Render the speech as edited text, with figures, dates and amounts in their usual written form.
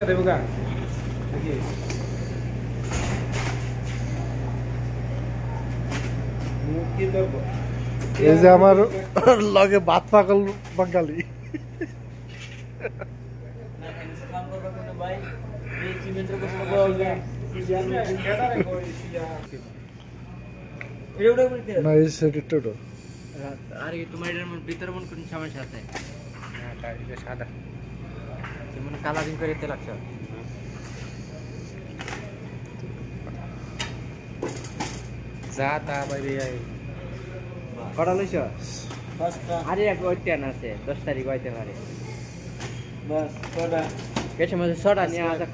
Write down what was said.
দেবগা দেখি মুখি তোর এই যে আমার লগে ভাত পাগল বাঙালি না এই সেটা আর কি তোমার এটার ভিতরে মন কোন সমস্যা আছে? না তাই যে সাদা মানে কালারিং করে তেল লাগছে যা তা বাইরে আই কটা লইছ? আরে এক ওইটান আছে 10 তারিখ হইতে পারে বাস কটা কেছে মধ্যে 6টা নিয়ে আসা